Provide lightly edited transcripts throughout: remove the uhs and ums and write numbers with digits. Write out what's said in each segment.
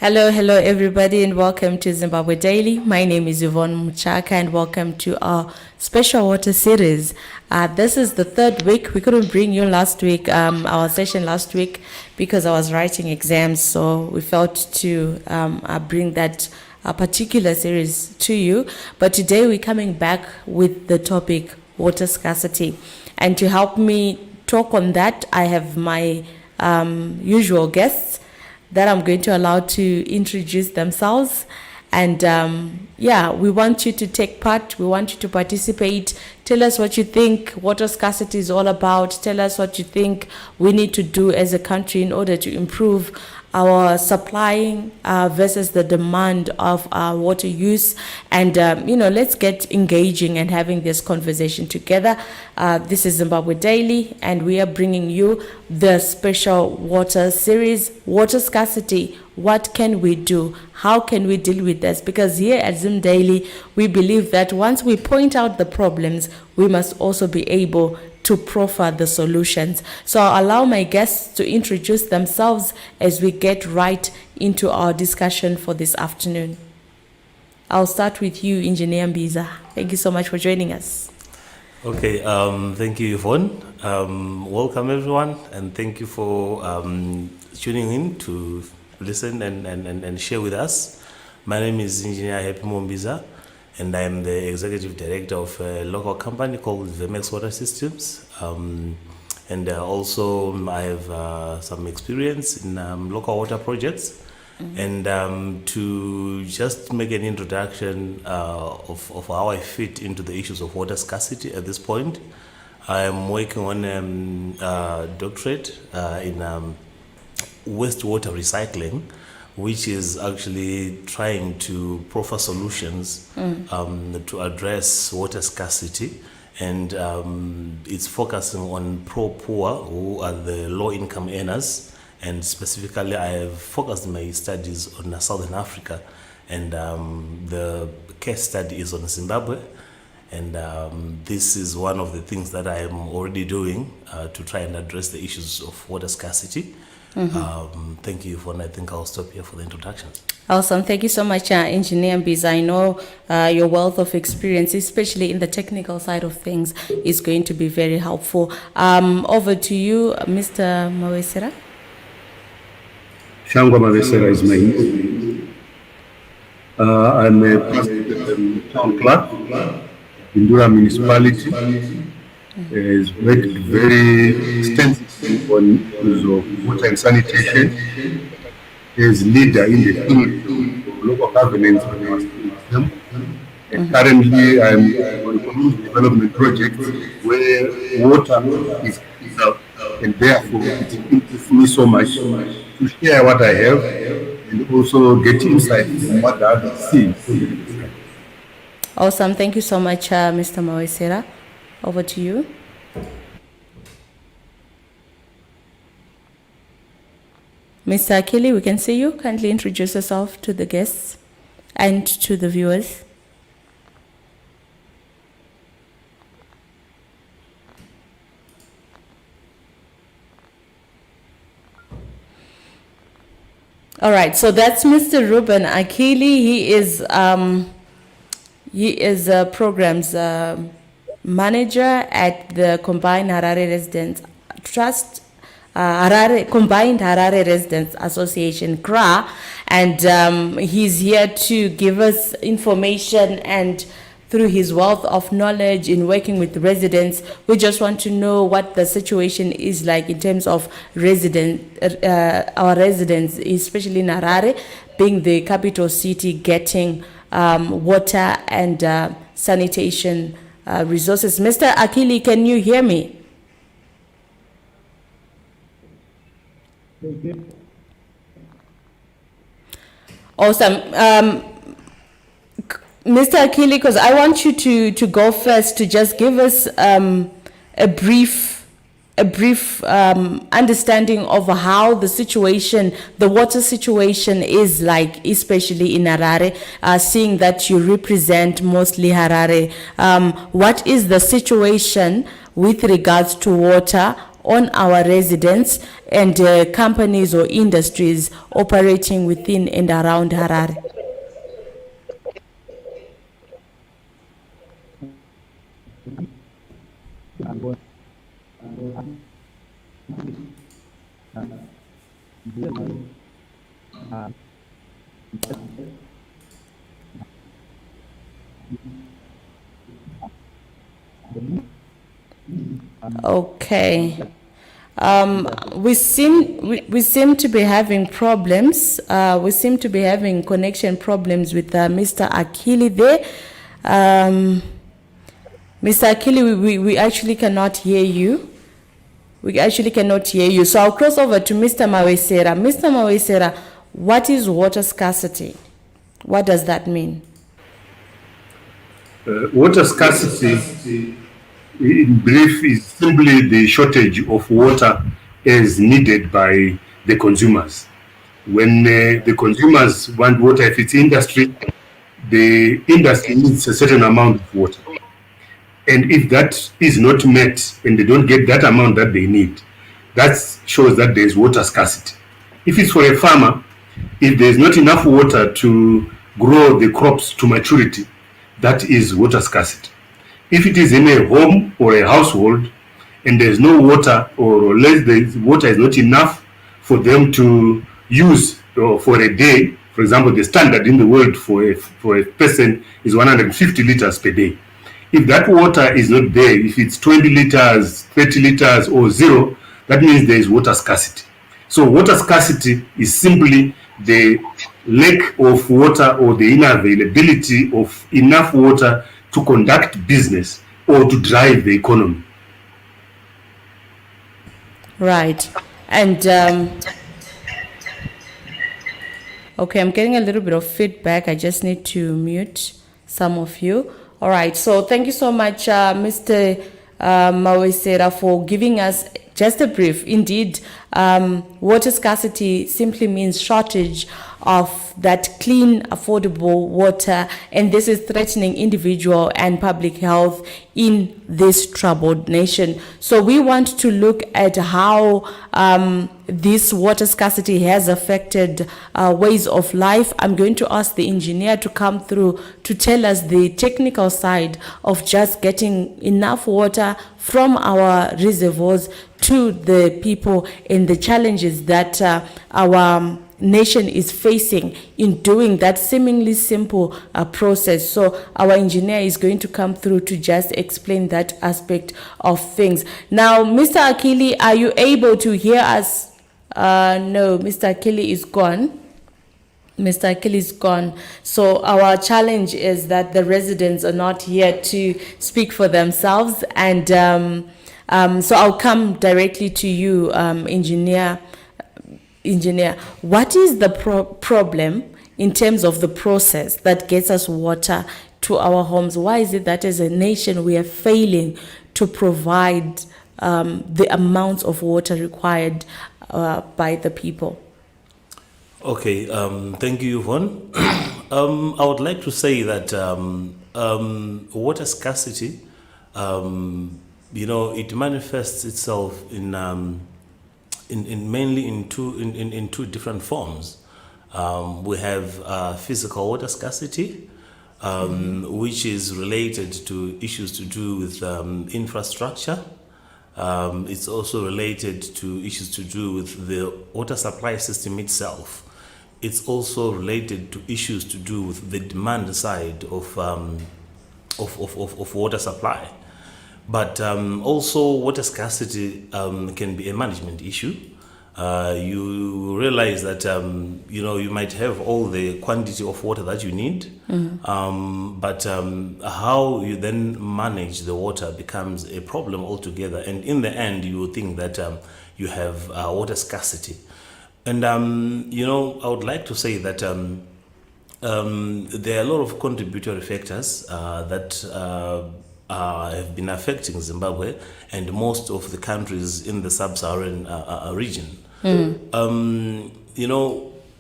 Hello everybody, and welcome to Zimbabwe Daily. My name is Yvonne Muchaka, and welcome to our special water series. This is the third week. We couldn't bring you last week, our session last week, because I was writing exams, so we felt to bring that particular series to you. But today we're coming back with the topic water scarcity. And to help me talk on that, I have my usual guests that I'm going to allow to introduce themselves. And we want you to take part. We want you to participate. Tell us what you think water scarcity is all about. Tell us what you think we need to do as a country in order to improve our supplying versus the demand of our water use. And, let's get engaging and having this conversation together. This is Zimbabwe Daily, and we are bringing you the special water series, Water Scarcity. What can we do? How can we deal with this? Because here at Zim Daily, we believe that once we point out the problems, we must also be able to proffer the solutions. So I'll allow my guests to introduce themselves as we get right into our discussion for this afternoon. I'll start with you, Engineer Mbiza. Thank you so much for joining us. Okay, thank you, Yvonne. Welcome, everyone, and thank you for tuning in to listen and share with us. My name is Engineer Happy Mbiza, and I'm the Executive Director of a local company called Vemex Water Systems. And also I have some experience in local water projects. Mm-hmm. And to just make an introduction of how I fit into the issues of water scarcity at this point, I am working on a doctorate in wastewater recycling, which is actually trying to proffer solutions to address water scarcity. And it's focusing on poor, who are the low-income earners. And specifically, I have focused my studies on Southern Africa. And the case study is on Zimbabwe. And this is one of the things that I am already doing to try and address the issues of water scarcity. Mm-hmm. Thank you, Yvonne. I think I'll stop here for the introductions. Awesome. Thank you so much, Engineer Mbiza. I know your wealth of experience, especially in the technical side of things, is going to be very helpful. Over to you, Mr. Mawesera. Shangwa Mawesera is my name. I'm a past town clerk in Dura municipality. Has worked very extensively on issues of water and sanitation as leader in the field of local governance system. And currently I'm on a community development project where water is and therefore it interests me so much to share what I have and also get insight from what the others see. Awesome. Thank you so much, Mr. Mawesera. Over to you. Mr. Akili, we can see you. Kindly introduce yourself to the guests and to the viewers. All right, so that's Mr. Ruben Akili. He is a programs manager at the Combined Harare Residents Trust, Combined Harare Residents Association, CRA, and he's here to give us information, and through his wealth of knowledge in working with residents, we just want to know what the situation is like in terms of our residents, especially in Harare, being the capital city, getting water and sanitation resources. Mr. Akili, can you hear me? Awesome. Mr. Akili, because I want you to go first to just give us a brief understanding of how the situation, the water situation is like, especially in Harare, seeing that you represent mostly Harare. What is the situation with regards to water on our residents and companies or industries operating within and around Harare? Okay. We seem to be having problems. We seem to be having connection problems with Mr. Akili there. Mr. Akili, we actually cannot hear you. We actually cannot hear you. So I'll cross over to Mr. Mawesera. Mr. Mawesera, what is water scarcity? What does that mean? Water scarcity, in brief, is simply the shortage of water as needed by the consumers. When the consumers want water, if it's industry, the industry needs a certain amount of water. And if that is not met and they don't get that amount that they need, that shows that there is water scarcity. If it's for a farmer, if there is not enough water to grow the crops to maturity, that is water scarcity. If it is in a home or a household and there is no water, or less the water is not enough for them to use for a day, for example, the standard in the world for a person is 150 liters per day. If that water is not there, if it's 20 liters, 30 liters, or zero, that means there is water scarcity. So water scarcity is simply the lack of water or the unavailability of enough water to conduct business or to drive the economy. Right. And okay, I'm getting a little bit of feedback. I just need to mute some of you. All right. So thank you so much, Mr. Mawesera, for giving us just a brief. Indeed, water scarcity simply means shortage of that clean, affordable water, and this is threatening individual and public health in this troubled nation. So we want to look at how this water scarcity has affected ways of life. I'm going to ask the engineer to come through to tell us the technical side of just getting enough water from our reservoirs to the people and the challenges that our nation is facing in doing that seemingly simple process. So our engineer is going to come through to just explain that aspect of things. Now, Mr. Akili, are you able to hear us? No, Mr. Akili is gone. Mr. Akili is gone. So our challenge is that the residents are not here to speak for themselves. And so I'll come directly to you, engineer. What is the problem in terms of the process that gets us water to our homes? Why is it that as a nation we are failing to provide the amounts of water required by the people? Okay, thank you, Yvonne. I would like to say that water scarcity, it manifests itself in mainly in two different forms. We have physical water scarcity, which is related to issues to do with infrastructure. It's also related to issues to do with the water supply system itself. It's also related to issues to do with the demand side of water supply. But also water scarcity can be a management issue. You realize that you might have all the quantity of water that you need, but how you then manage the water becomes a problem altogether. And in the end, you will think that you have water scarcity. And I would like to say that there are a lot of contributory factors that have been affecting Zimbabwe and most of the countries in the sub-Saharan region.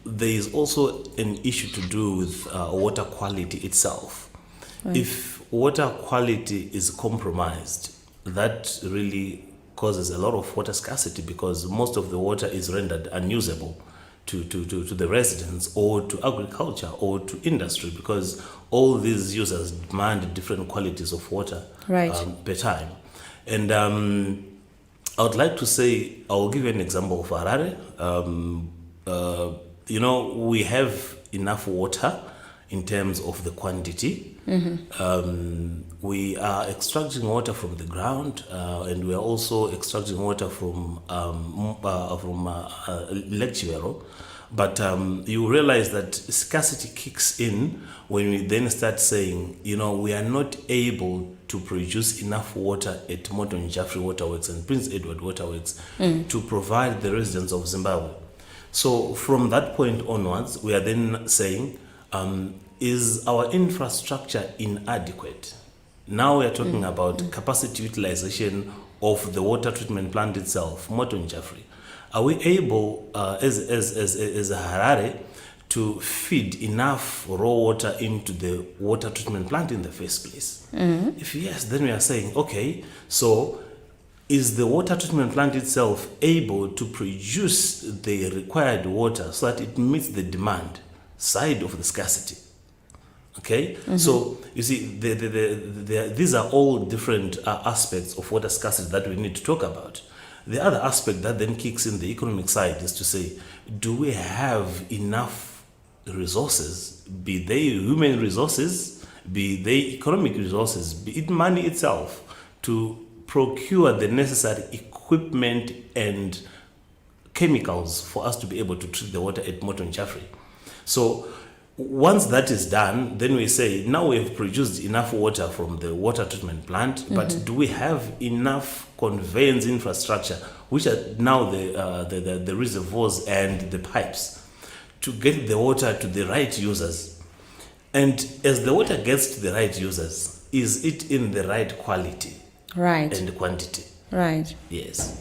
There is also an issue to do with water quality itself. If water quality is compromised, that really causes a lot of water scarcity because most of the water is rendered unusable to the residents or to agriculture or to industry because all these users demand different qualities of water Right. per time. And I would like to say, I'll give you an example of Harare. We have enough water in terms of the quantity. We are extracting water from the ground, and we are also extracting water from Lake Chivero. But you realize that scarcity kicks in when we then start saying, we are not able to produce enough water at Moton Jaffrey Waterworks and Prince Edward Waterworks to provide the residents of Zimbabwe. So from that point onwards, we are then saying, is our infrastructure inadequate? Now we are talking about capacity utilization of the water treatment plant itself, Moton Jaffrey. Are we able, as a Harare, to feed enough raw water into the water treatment plant in the first place? If yes, then we are saying, okay, so is the water treatment plant itself able to produce the required water so that it meets the demand side of the scarcity? Okay, so you see, these are all different aspects of water scarcity that we need to talk about. The other aspect that then kicks in the economic side is to say, do we have enough resources, be they human resources, be they economic resources, be it money itself, to procure the necessary equipment and chemicals for us to be able to treat the water at Moton Jaffrey? So once that is done, then we say, now we've produced enough water from the water treatment plant, but do we have enough conveyance infrastructure, which are now the reservoirs and the pipes, to get the water to the right users? And as the water gets to the right users, is it in the right quality Right. and quantity? Right. Yes.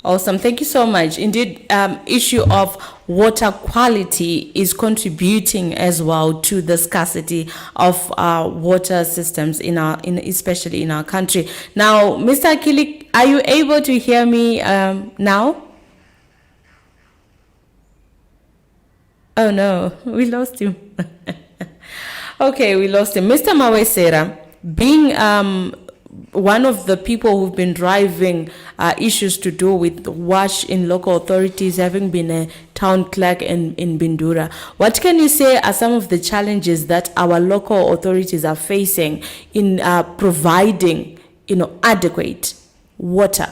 Awesome. Thank you so much. Indeed, issue of water quality is contributing as well to the scarcity of water systems especially in our country. Now, Mr. Akilik, are you able to hear me now? Oh no, we lost him. Okay, we lost him. Mr. Mawesera, being one of the people who've been driving issues to do with WASH in local authorities, having been a town clerk in Bindura, what can you say are some of the challenges that our local authorities are facing in providing, adequate water?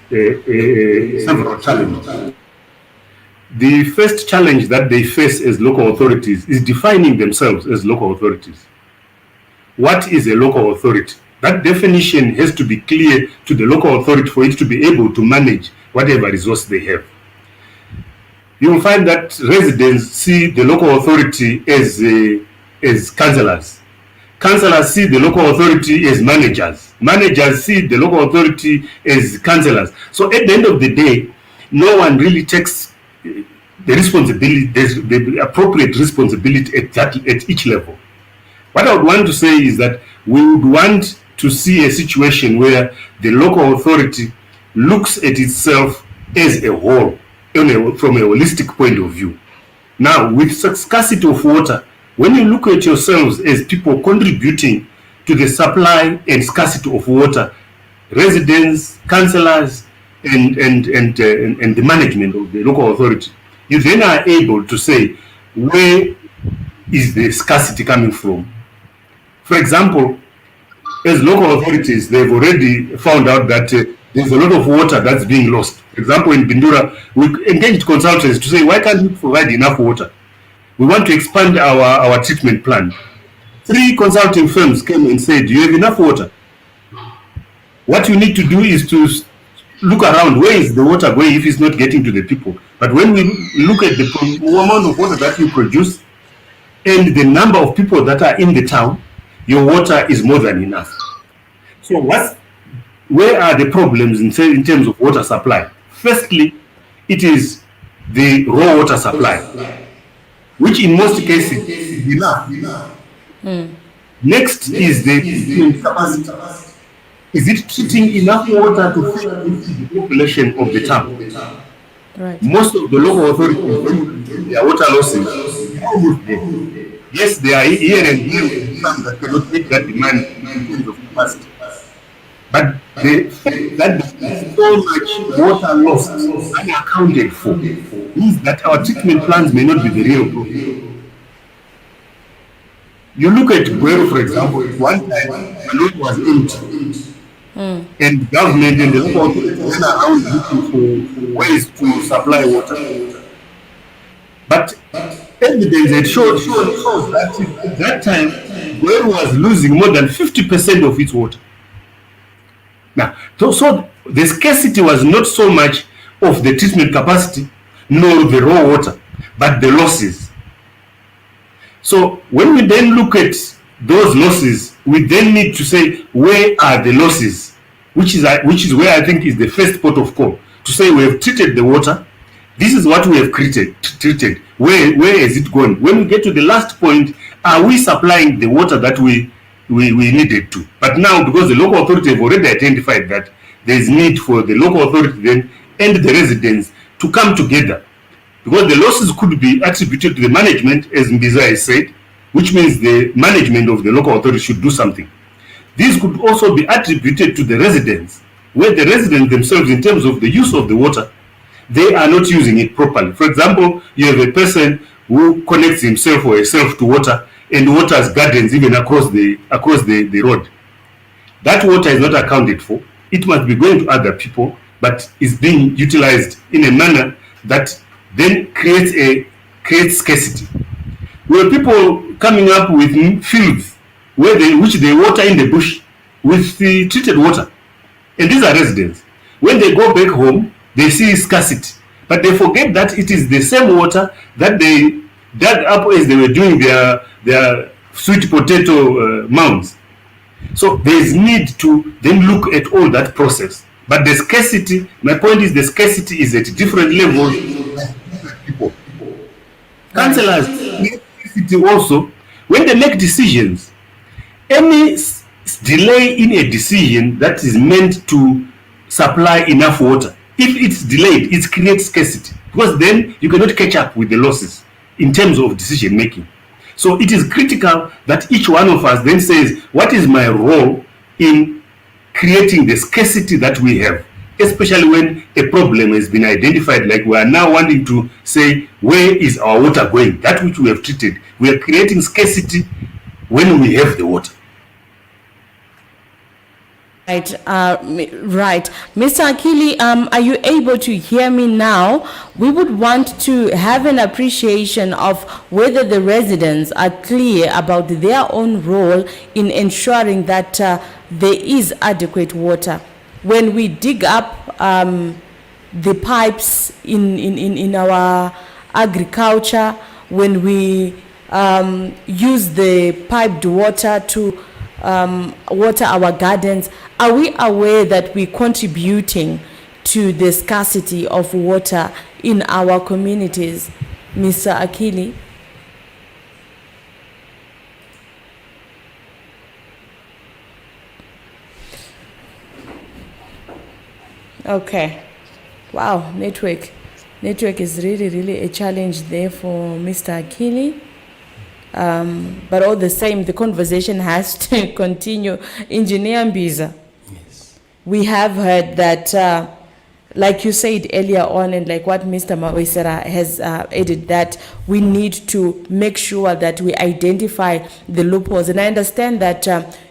Several challenges. The first challenge that they face as local authorities is defining themselves as local authorities. What is a local authority? That definition has to be clear to the local authority for it to be able to manage whatever resource they have. You will find that residents see the local authority as councillors. Councillors see the local authority as managers. Managers see the local authority as councillors. So at the end of the day, no one really takes the responsibility, the appropriate responsibility at each level. What I would want to say is that we would want to see a situation where the local authority looks at itself as a whole, from a holistic point of view. Now, with scarcity of water, when you look at yourselves as people contributing to the supply and scarcity of water, residents, councillors, and the management of the local authority, you then are able to say, where is the scarcity coming from? For example, as local authorities, they've already found out that there's a lot of water that's being lost. For example, in Bindura, we engaged consultants to say, why can't we provide enough water? We want to expand our treatment plant. 3 consulting firms came and said, do you have enough water? What you need to do is to look around, where is the water going if it's not getting to the people? But when we look at the amount of water that you produce and the number of people that are in the town, your water is more than enough. So where are the problems in terms of water supply? Firstly, it is the raw water supply. which in most cases is enough. Next is the treatment capacity. Is it treating enough water to feed the population of the town? Right. Most of the local authorities, their water losses are almost there. Yes, they are here and there some that cannot meet that demand in terms of capacity. But the fact that there is so much water lost unaccounted for means that our treatment plans may not be the real problem. You look at Guero, for example, at one time, Malone was empty. And government and the local authorities went around looking for ways to supply water. But evidence had shows that at that time, Guero was losing more than 50% of its water. Now, so the scarcity was not so much of the treatment capacity, nor the raw water, but the losses. So when we then look at those losses, we then need to say, where are the losses? Which is where I think is the first port of call. To say we have treated the water, this is what we have treated. Where has it gone? When we get to the last point, are we supplying the water that we needed to? But now, because the local authority have already identified that there is need for the local authority then and the residents to come together, because the losses could be attributed to the management, as Mbiza has said, which means the management of the local authority should do something. These could also be attributed to the residents, where the residents themselves, in terms of the use of the water, they are not using it properly. For example, you have a person who connects himself or herself to water and waters gardens even across the road. That water is not accounted for. It must be going to other people, but is being utilized in a manner that then creates scarcity. We have people coming up with fields which they water in the bush with the treated water, and these are residents. When they go back home, they see scarcity, but they forget that it is the same water that they dug up as they were doing their sweet potato mounds. So there is need to then look at all that process. But the scarcity, my point is, the scarcity is at different levels. People, councillors need scarcity also when they make decisions. Any delay in a decision that is meant to supply enough water, if it's delayed, it creates scarcity, because then you cannot catch up with the losses in terms of decision making. So it is critical that each one of us then says, what is my role in creating the scarcity that we have, especially when a problem has been identified, like we are now wanting to say, where is our water going? That which we have treated, we are creating scarcity when we have the water. Right, right. Mr. Akili, are you able to hear me now? We would want to have an appreciation of whether the residents are clear about their own role in ensuring that there is adequate water. When we dig up the pipes in our agriculture, when we use the piped water to water our gardens, are we aware that we're contributing to the scarcity of water in our communities, Mr. Akili? Okay. Wow, network is really a challenge there for Mr. Akili. But all the same, the conversation has to continue. Engineer Mbiza, Yes. we have heard that, like you said earlier on, and like what Mr. Mawesera has added, that we need to make sure that we identify the loopholes. And I understand that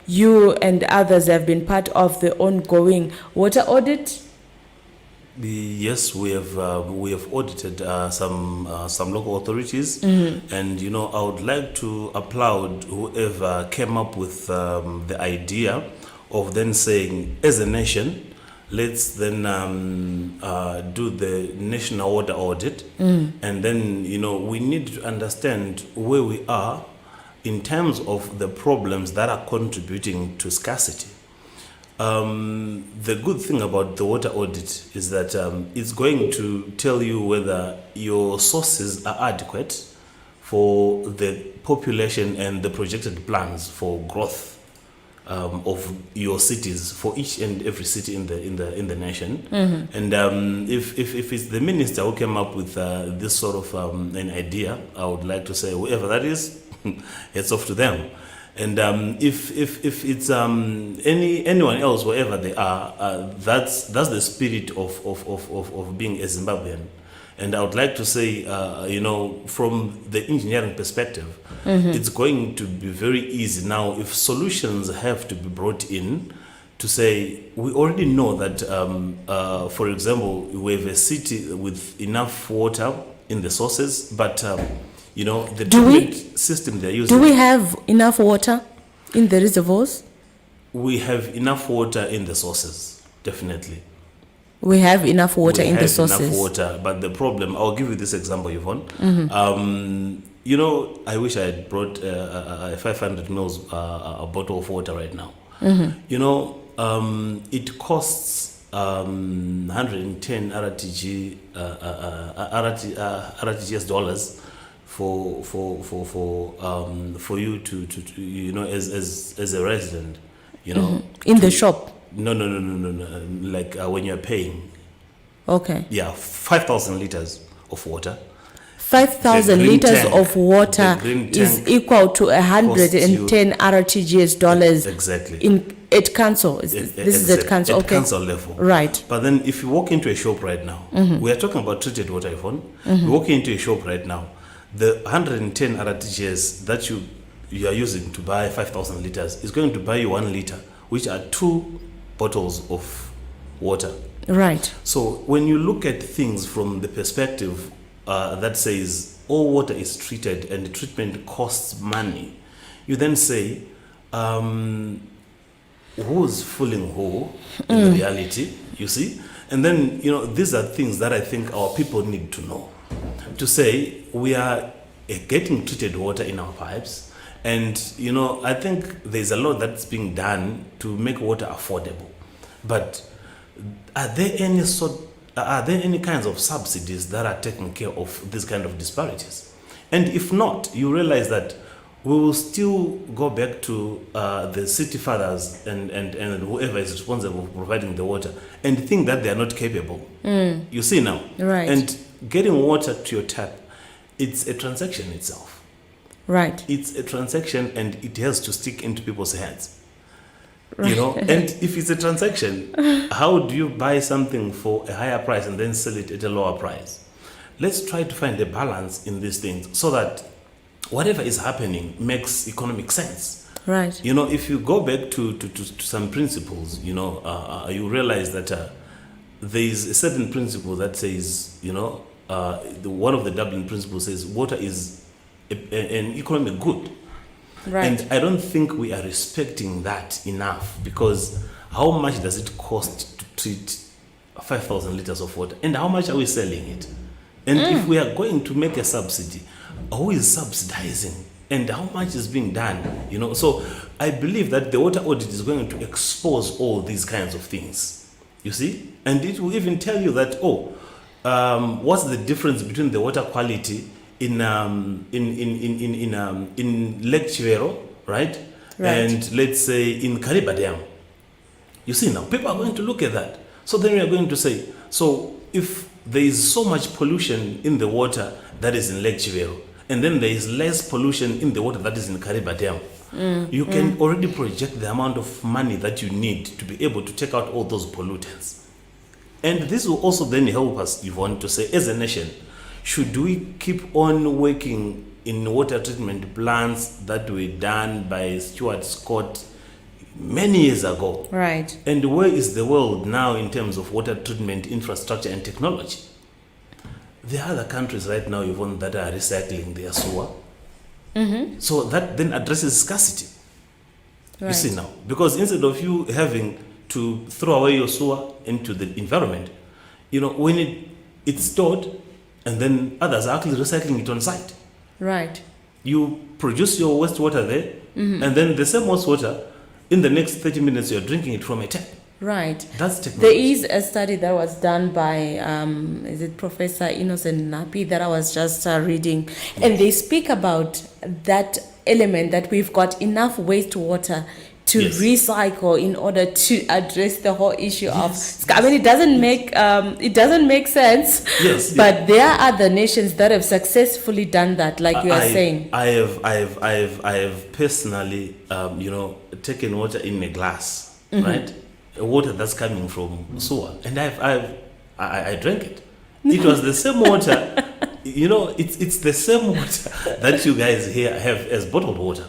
you and others have been part of the ongoing water audit. Yes, we have audited some local authorities, and I would like to applaud whoever came up with the idea of then saying, as a nation, let's then do the national water audit, and then we need to understand where we are in terms of the problems that are contributing to scarcity. The good thing about the water audit is that it's going to tell you whether your sources are adequate for the population and the projected plans for growth of your cities, for each and every city in the nation. And if it's the minister who came up with this sort of an idea, I would like to say whoever that is, heads off to them. And if it's anyone else, wherever they are, that's the spirit of being a Zimbabwean. And I would like to say, from the engineering perspective, it's going to be very easy now if solutions have to be brought in to say, we already know that, for example, we have a city with enough water in the sources, but, the treatment system they're using. Do we have enough water in the reservoirs? We have enough water in the sources, definitely. We have enough water in the sources. Enough water, but the problem, I'll give you this example, Yvonne. I wish I had brought a 500 mils a bottle of water right now. It costs 110 RTGS dollars for you to as a resident, in the shop. No. Like when you're paying. Okay. Yeah, 5,000 liters of water. 5,000 liters of water is equal to 110 RTGS dollars. Exactly. At council. This is at council. At council level. Right. But then if you walk into a shop right now, we are talking about treated water, Yvonne. You walk into a shop right now, the 110 RTGS that you are using to buy 5,000 liters is going to buy you 1 liter, which are 2 bottles of water. Right. So when you look at things from the perspective that says all water is treated and the treatment costs money, you then say, who's fooling who in reality, you see? And then, these are things that I think our people need to know. To say we are getting treated water in our pipes, and I think there's a lot that's being done to make water affordable. But are there any kinds of subsidies that are taking care of this kind of disparities? And if not, you realize that we will still go back to the city fathers and whoever is responsible for providing the water and think that they are not capable. You see now? Right. And getting water to your tap, it's a transaction itself. Right. It's a transaction and it has to stick into people's hands. Right. And if it's a transaction, how do you buy something for a higher price and then sell it at a lower price? Let's try to find a balance in these things so that whatever is happening makes economic sense. Right. If you go back to some principles, you realize that there is a certain principle that says, one of the Dublin principles says water is an economic good. Right. And I don't think we are respecting that enough, because how much does it cost to treat 5,000 liters of water, and how much are we selling it? And if we are going to make a subsidy, who is subsidizing, and how much is being done? So I believe that the water audit is going to expose all these kinds of things, you see, and it will even tell you that what's the difference between the water quality in Lake Chivero, right? And let's say in Kariba Dam. You see now, people are going to look at that. So then we are going to say, so if there is so much pollution in the water that is in Lake Chivero, and then there is less pollution in the water that is in Kariba Dam, you can already project the amount of money that you need to be able to take out all those pollutants. And this will also then help us, Yvonne, to say, as a nation, should we keep on working in water treatment plants that were done by Stuart Scott many years ago? Right. And where is the world now in terms of water treatment infrastructure and technology? There are other countries right now, Yvonne, that are recycling their sewer. So that then addresses scarcity. Right. You see now, because instead of you having to throw away your sewer into the environment, when it's stored, and then others are actually recycling it on site. Right. You produce your wastewater there, and then the same wastewater, in the next 30 minutes, you're drinking it from a tap. Right. That's technology. There is a study that was done by, is it Professor Innocent Napi that I was just reading, and they speak about that element that we've got enough wastewater to Yes. recycle in order to address the whole issue Yes, of. I mean, it doesn't make sense. Yes, But there are other nations that have successfully done that, like you are saying. I have personally, taken water in a glass, right? Water that's coming from sewer, and I drank it. It was the same water, it's the same water that you guys here have as bottled water.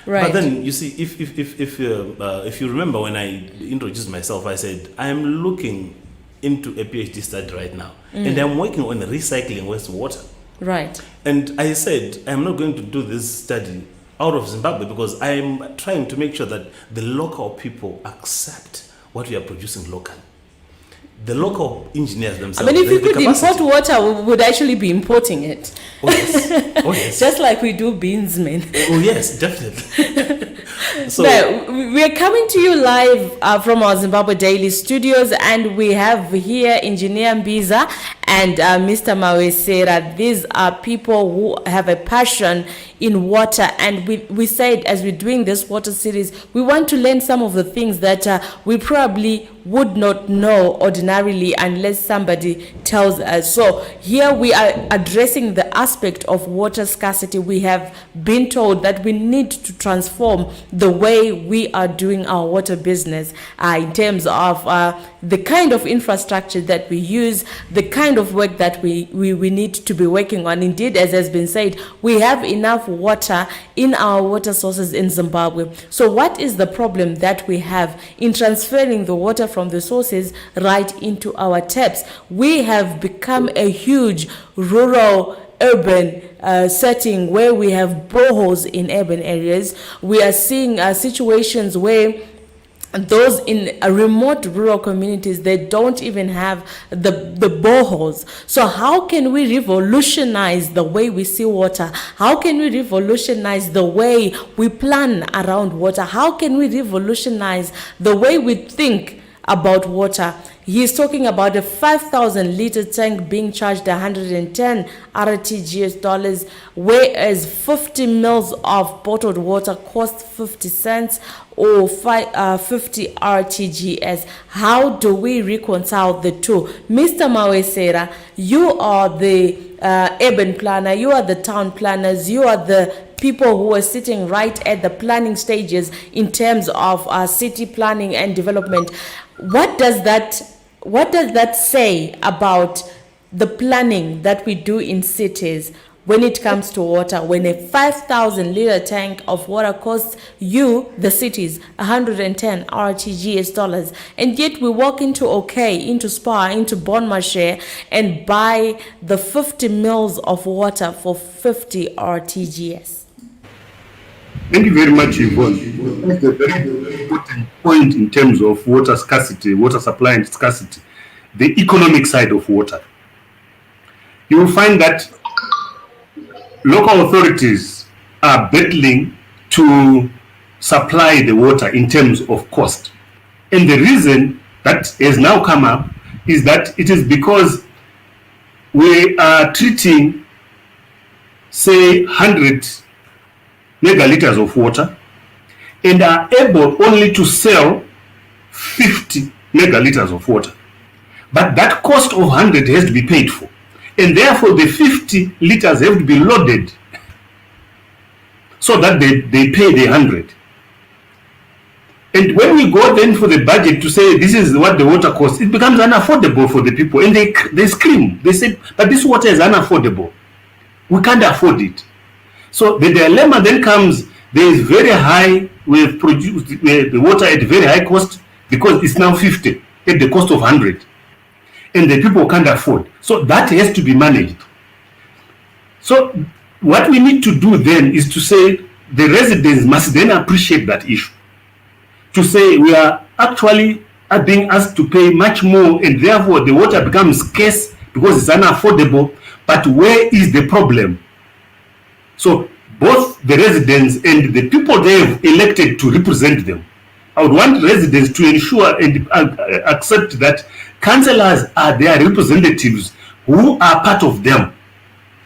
Right. But then you see, if you remember when I introduced myself, I said I am looking into a PhD study right now, and I'm working on recycling wastewater. Right. And I said I'm not going to do this study out of Zimbabwe because I'm trying to make sure that the local people accept what we are producing locally. The local engineers I themselves. mean, if the we could capacity. import water, we would actually be importing it. Oh yes. Oh yes. Just like we do beans, man. Oh yes, definitely. So Now, we are coming to you live from our Zimbabwe Daily Studios, and we have here Engineer Mbiza and Mr. Mawesera. These are people who have a passion in water, and we said as we're doing this water series, we want to learn some of the things that we probably would not know ordinarily unless somebody tells us. So here we are addressing the aspect of water scarcity. We have been told that we need to transform the way we are doing our water business in terms of the kind of infrastructure that we use, the kind of work that we need to be working on. Indeed, as has been said, we have enough water in our water sources in Zimbabwe. So what is the problem that we have in transferring the water from the sources right into our taps? We have become a huge rural urban setting where we have boreholes in urban areas. We are seeing situations where those in remote rural communities, they don't even have the boreholes. So how can we revolutionize the way we see water? How can we revolutionize the way we plan around water? How can we revolutionize the way we think about water? He's talking about a 5,000 liter tank being charged 110 RTGS dollars, whereas 50 mils of bottled water costs 50 cents or 50 RTGS. How do we reconcile the two? Mr. Mawesera, you are the urban planner, you are the town planners, you are the people who are sitting right at the planning stages in terms of city planning and development. What does that say about the planning that we do in cities when it comes to water? When a 5,000 liter tank of water costs you, the cities, 110 RTGS dollars, and yet we walk into into Spa, into Bon Marché, and buy the 50 mils of water for 50 RTGS. Thank you very much, Yvonne. That's a very important point in terms of water scarcity, water supply and scarcity, the economic side of water. You will find that local authorities are battling to supply the water in terms of cost. And the reason that has now come up is that it is because we are treating, say, 100 megaliters of water and are able only to sell 50 megaliters of water. But that cost of 100 has to be paid for. And therefore the 50 liters have to be loaded so that they pay the 100. And when we go then for the budget to say this is what the water costs, it becomes unaffordable for the people. And they scream. They say, but this water is unaffordable. We can't afford it. So the dilemma then comes, there is very high, we have produced the water at very high cost because it's now 50 at the cost of 100. And the people can't afford. So that has to be managed. So what we need to do then is to say the residents must then appreciate that issue. To say we are actually being asked to pay much more and therefore the water becomes scarce because it's unaffordable. But where is the problem? So both the residents and the people they have elected to represent them I would want residents to ensure and accept that councillors are their representatives who are part of them.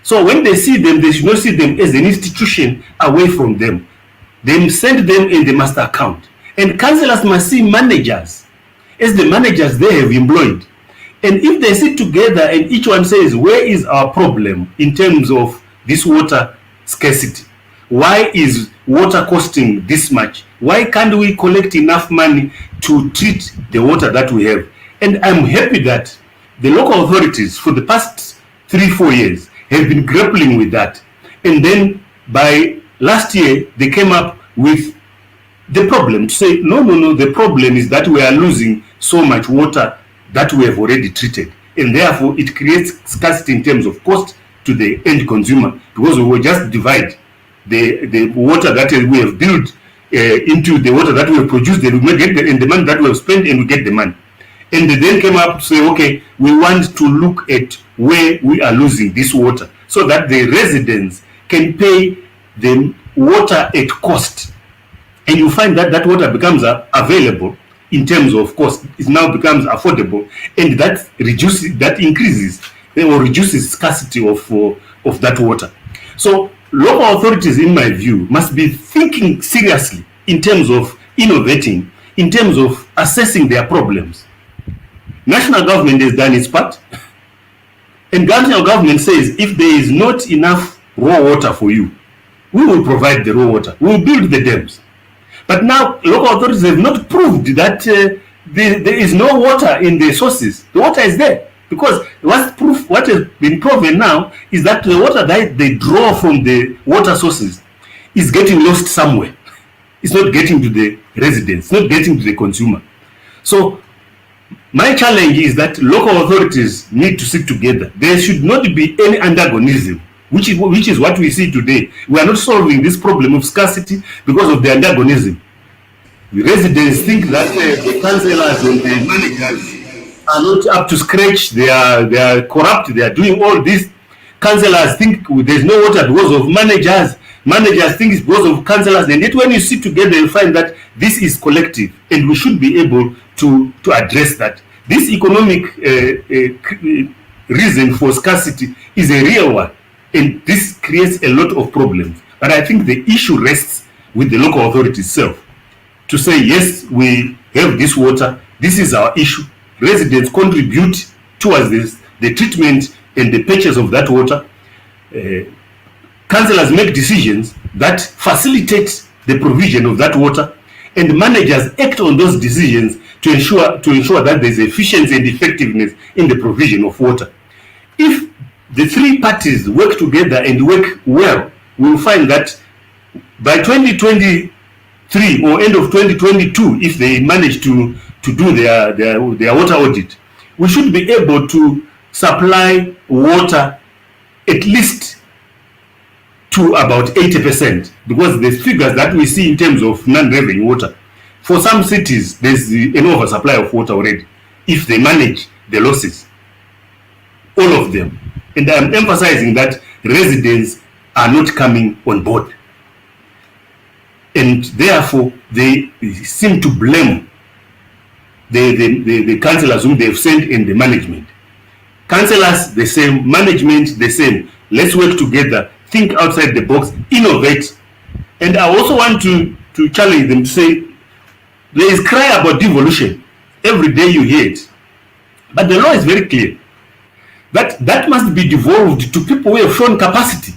So when they see them, they should not see them as an institution away from them. They send them in the master account. And councillors must see managers as the managers they have employed. And if they sit together and each one says, where is our problem in terms of this water scarcity? Why is water costing this much? Why can't we collect enough money to treat the water that we have? And I'm happy that the local authorities for the past 3-4 years have been grappling with that. And then by last year, they came up with the problem to say, no, the problem is that we are losing so much water that we have already treated. And therefore, it creates scarcity in terms of cost to the end consumer, because we will just divide the water that we have built into the water that we have produced, then we get the money that we have spent, and we get the money. And they then came up to say, okay, we want to look at where we are losing this water so that the residents can pay the water at cost. And you find that that water becomes available in terms of cost. It now becomes affordable, and that increases or reduces scarcity of that water. So local authorities, in my view, must be thinking seriously in terms of innovating, in terms of assessing their problems. National government has done its part, and national government says if there is not enough raw water for you, we will provide the raw water, we will build the dams. But now local authorities have not proved that there is no water in the sources. The water is there, because what has been proven now is that the water that they draw from the water sources is getting lost somewhere. It's not getting to the residents, it's not getting to the consumer. So my challenge is that local authorities need to sit together. There should not be any antagonism, which is what we see today. We are not solving this problem of scarcity because of the antagonism. The residents think that the councillors and the managers are not up to scratch. They are corrupt. They are doing all this. Councillors think there's no water because of managers. Managers think it's because of councillors. And yet when you sit together, you find that this is collective, and we should be able to address that. This economic reason for scarcity is a real one, and this creates a lot of problems. But I think the issue rests with the local authority itself to say, yes, we have this water, this is our issue. Residents contribute towards this, the treatment and the purchase of that water. Councillors make decisions that facilitate the provision of that water, and managers act on those decisions to ensure that there is efficiency and effectiveness in the provision of water. If the three parties work together and work well, we will find that by 2023 or end of 2022, if they manage to do their water audit, we should be able to supply water at least to about 80%, because the figures that we see in terms of non-revenue water, for some cities there's an oversupply of water already if they manage the losses, all of them. And I'm emphasizing that residents are not coming on board, and therefore they seem to blame the councillors whom they've sent in the management. Councillors the same, management the same. Let's work together, think outside the box, innovate. And I also want to challenge them to say, there is cry about devolution. Every day you hear it. But the law is very clear. That must be devolved to people who have shown capacity.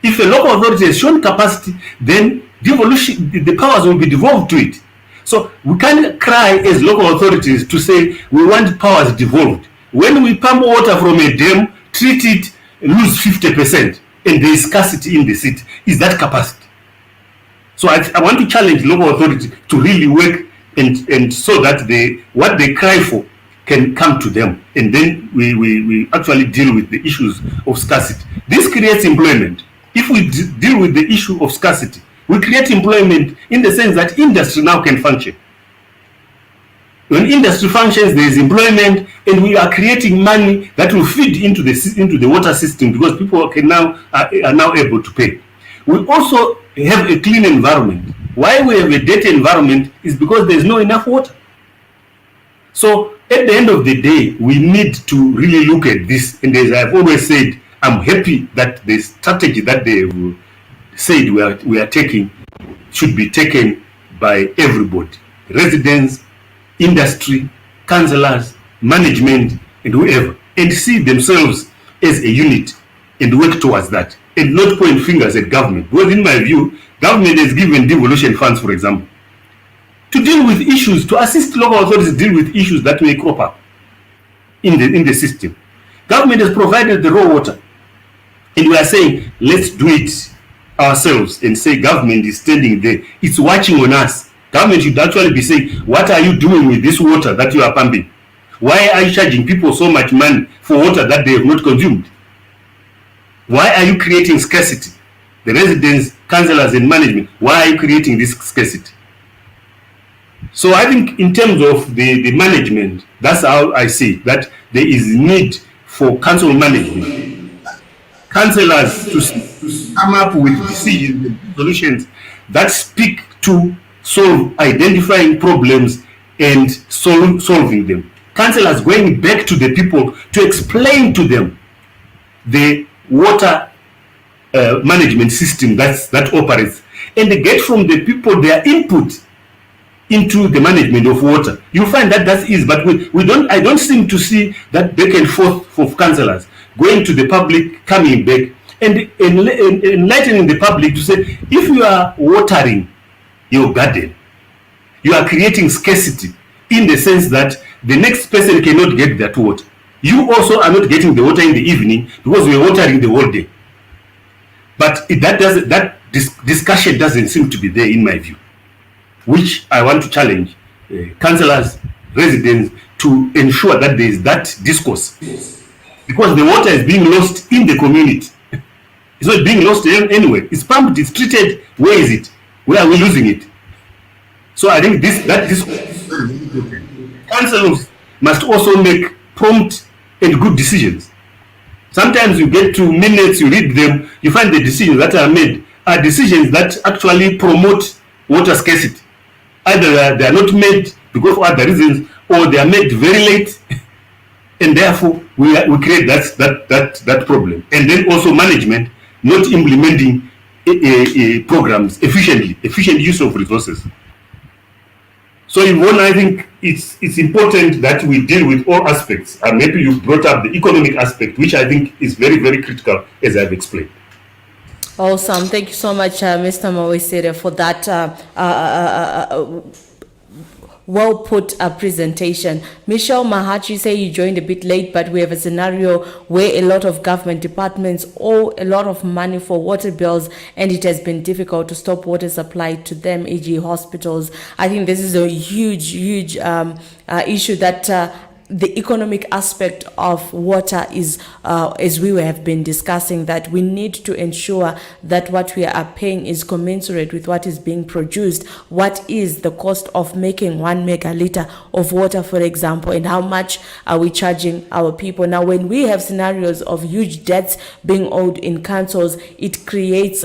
If a local authority has shown capacity, then devolution, the powers will be devolved to it. So we can't cry as local authorities to say we want powers devolved. When we pump water from a dam, treat it, lose 50%, and there is scarcity in the city. Is that capacity? So I want to challenge local authorities to really work and so that what they cry for can come to them, and then we actually deal with the issues of scarcity. This creates employment. If we deal with the issue of scarcity, we create employment in the sense that industry now can function. When industry functions, there is employment, and we are creating money that will feed into the water system, because people are now able to pay. We also have a clean environment. Why we have a dirty environment is because there's no enough water. So at the end of the day, we need to really look at this. And as I've always said, I'm happy that the strategy that they've said we are taking should be taken by everybody, residents, industry, councillors, management, and whoever, and see themselves as a unit and work towards that, and not point fingers at government. Because in my view, government has given devolution funds, for example, to deal with issues, to assist local authorities deal with issues that may crop up in the system. Government has provided the raw water, and we are saying, let's do it ourselves, and say government is standing there. It's watching on us. Government should actually be saying, what are you doing with this water that you are pumping? Why are you charging people so much money for water that they have not consumed? Why are you creating scarcity? The residents, councillors, and management, why are you creating this scarcity? So I think in terms of the management, that's how I see that there is need for council management, councillors to come up with decisions and solutions that speak to identifying problems and solving them. Councillors going back to the people to explain to them the water management system that operates, and they get from the people their input into the management of water. You find that is, but I don't seem to see that back and forth of councillors going to the public, coming back, and enlightening the public to say, if you are watering your garden, you are creating scarcity in the sense that the next person cannot get that water. You also are not getting the water in the evening because we are watering the whole day. But that discussion doesn't seem to be there in my view, which I want to challenge councillors, residents to ensure that there is that discourse, because the water is being lost in the community. It's not being lost anywhere. It's pumped, it's treated. Where is it? Where are we losing it? So I think that councillors must also make prompt and good decisions. Sometimes you get to minutes, you read them, you find the decisions that are made are decisions that actually promote water scarcity. Either they are not made because of other reasons, or they are made very late, and therefore we create that problem. And then also management not implementing programs efficiently, efficient use of resources. So in one, I think it's important that we deal with all aspects. And maybe you brought up the economic aspect, which I think is very, very critical, as I've explained. Awesome. Thank you so much, Mr. Mawesere, for that well put presentation. Michelle Mahachi say you joined a bit late, but we have a scenario where a lot of government departments owe a lot of money for water bills, and it has been difficult to stop water supply to them, e.g. hospitals. I think this is a huge issue that the economic aspect of water is, as we have been discussing, that we need to ensure that what we are paying is commensurate with what is being produced. What is the cost of making 1 megaliter of water, for example, and how much are we charging our people? Now, when we have scenarios of huge debts being owed in councils, it creates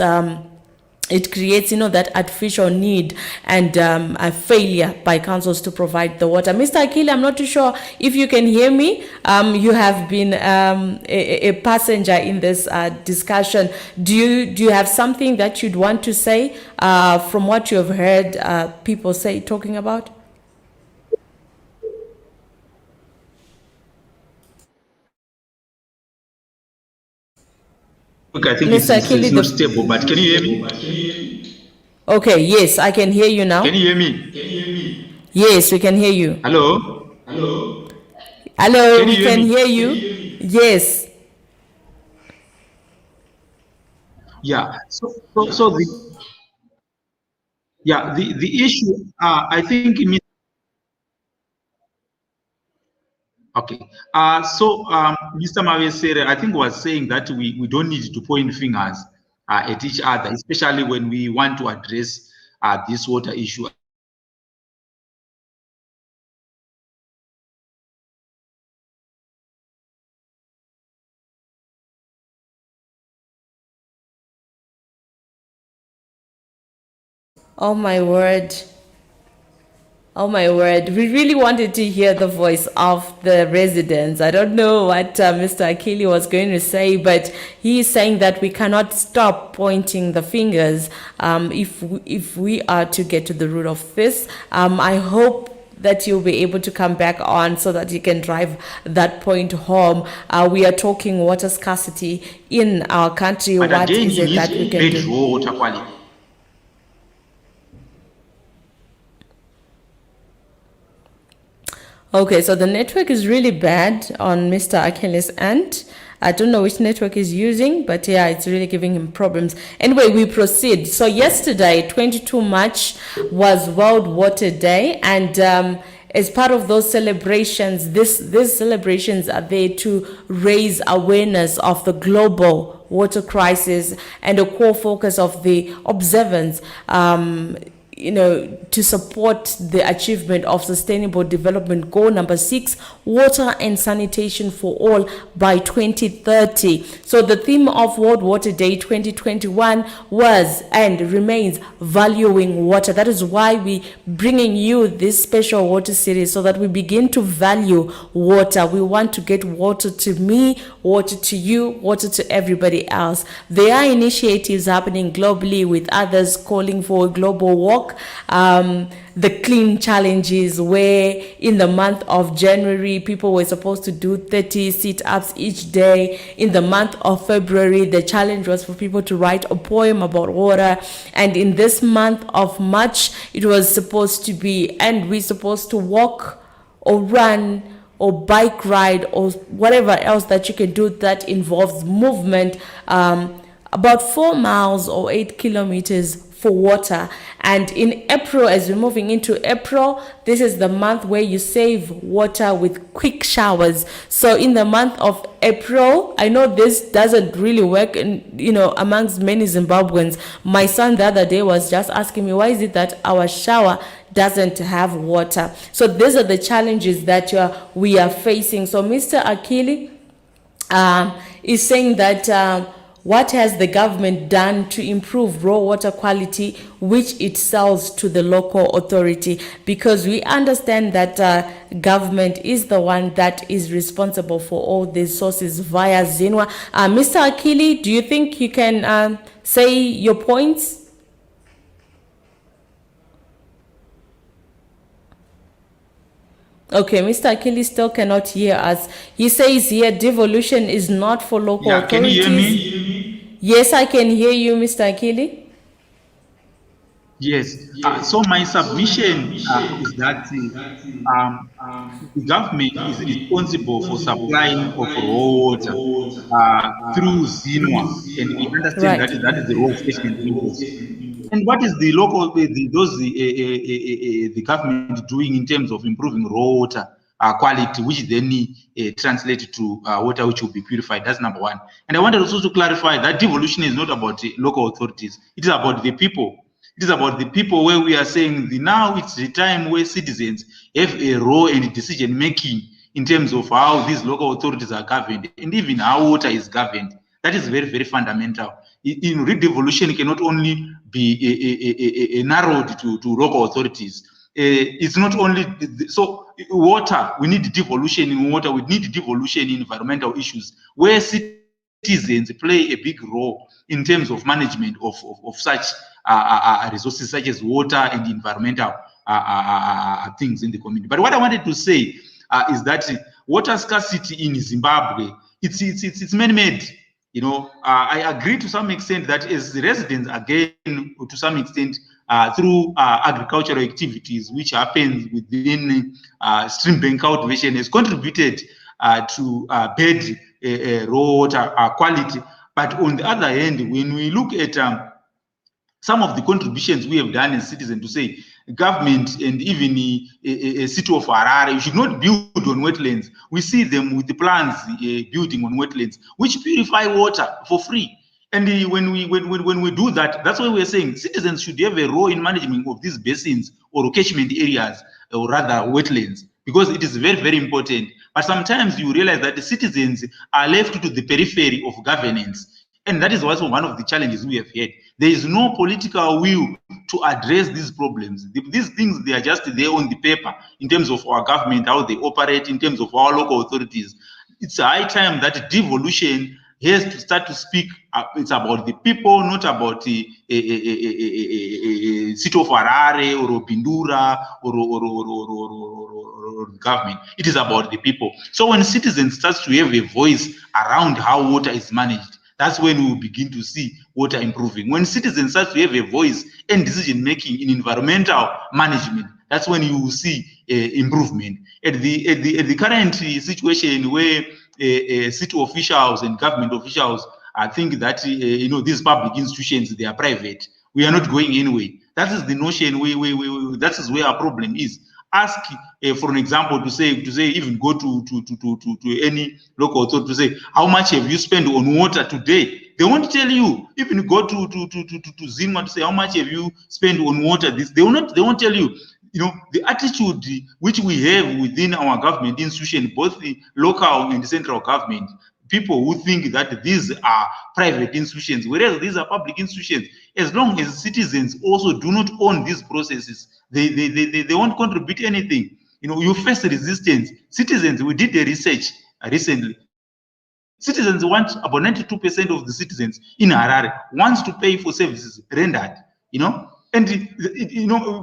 that artificial need and a failure by councils to provide the water. Mr. Akili, I'm not too sure if you can hear me. You have been a passenger in this discussion. Do you have something that you'd want to say from what you have heard people talking about? Okay, I think Mr. it's Akili, not stable, but can you hear me? Okay, yes, I can hear you now. Can you hear me? Yes, we can hear you. Hello? Hello, Can we you hear can me? hear you. Yes. Yeah. So the issue, I think it means, okay. Mr. Mawesere, I think, was saying that we don't need to point fingers at each other, especially when we want to address this water issue. Oh my word. Oh my word. We really wanted to hear the voice of the residents. I don't know what Mr. Akili was going to say, but he is saying that we cannot stop pointing the fingers if we are to get to the root of this. I hope that you'll be able to come back on so that you can drive that point home. We are talking water scarcity in our country. But What again, is it that we can bad do? raw water quality. Okay, so the network is really bad on Mr. Akele's end. I don't know which network he's using, but yeah, it's really giving him problems. Anyway, we proceed. So yesterday, 22 March, was World Water Day, and as part of those celebrations, these celebrations are there to raise awareness of the global water crisis, and a core focus of the observance to support the achievement of Sustainable Development Goal number 6, water and sanitation for all by 2030. So the theme of World Water Day 2021 was and remains valuing water. That is why we bringing you this special water series, so that we begin to value water. We want to get water to me, water to you, water to everybody else. There are initiatives happening globally, with others calling for a global walk. The clean challenges, where in the month of January people were supposed to do 30 sit-ups each day. In the month of February, the challenge was for people to write a poem about water, and in this month of March it was supposed to be, and we're supposed to walk or run or bike ride or whatever else that you can do that involves movement, about 4 miles or 8 kilometers for water. And in April, as we're moving into April, this is the month where you save water with quick showers. So in the month of April, I know this doesn't really work amongst many Zimbabweans. My son the other day was just asking me, why is it that our shower doesn't have water? So these are the challenges that we are facing. So Mr. Akili is saying that what has the government done to improve raw water quality, which it sells to the local authority? Because we understand that government is the one that is responsible for all these sources via Zinwa. Mr. Akili, do you think you can say your points? Okay, Mr. Akili still cannot hear us. He says here devolution is not for local authorities. Can you hear me? Yes, I can hear you, Mr. Akili. Yes. So my submission is that the government is responsible for supplying of raw water through Zinwa, and we understand Right. that is the raw station industry. And what is the local the government doing in terms of improving raw water quality, which then translated to water which will be purified? That's number one. And I wanted also to clarify that devolution is not about local authorities. It is about the people. It is about the people, where we are saying now it's the time where citizens have a role in decision making in terms of how these local authorities are governed, and even how water is governed. That is very, very fundamental. In redevolution, it cannot only be narrowed to local authorities. It's not only so water. We need devolution in water. We need devolution in environmental issues, where citizens play a big role in terms of management of such resources, such as water and environmental things in the community. But what I wanted to say is that water scarcity in Zimbabwe, it's man-made. I agree to some extent that as residents, again, to some extent, through agricultural activities, which happens within stream bank cultivation, has contributed to bad raw water quality. But on the other hand, when we look at some of the contributions we have done as citizens, to say government and even a city of Harare, you should not build on wetlands. We see them with the plans building on wetlands, which purify water for free. And when we do that, that's why we're saying citizens should have a role in management of these basins or catchment areas, or rather wetlands, because it is very, very important. But sometimes you realize that the citizens are left to the periphery of governance. And that is also one of the challenges we have had. There is no political will to address these problems. These things, they are just there on the paper in terms of our government, how they operate, in terms of our local authorities. It's high time that devolution has to start to speak. It's about the people, not about the city of Harare or Pindura or government. It is about the people. So when citizens start to have a voice around how water is managed, that's when we will begin to see water improving. When citizens start to have a voice and decision making in environmental management, that's when you will see improvement. At the current situation where city officials and government officials think that these public institutions, they are private, we are not going anywhere. That is the notion. That is where our problem is. Ask, for an example, to say, even go to any local authority to say, how much have you spent on water today? They won't tell you. Even go to Zimbabwe to say, how much have you spent on water? They won't tell you. The attitude which we have within our government institution, both the local and the central government, people who think that these are private institutions, whereas these are public institutions. As long as citizens also do not own these processes, they won't contribute anything. You face resistance. Citizens, we did the research recently. Citizens want, about 92% of the citizens in Harare wants to pay for services rendered, and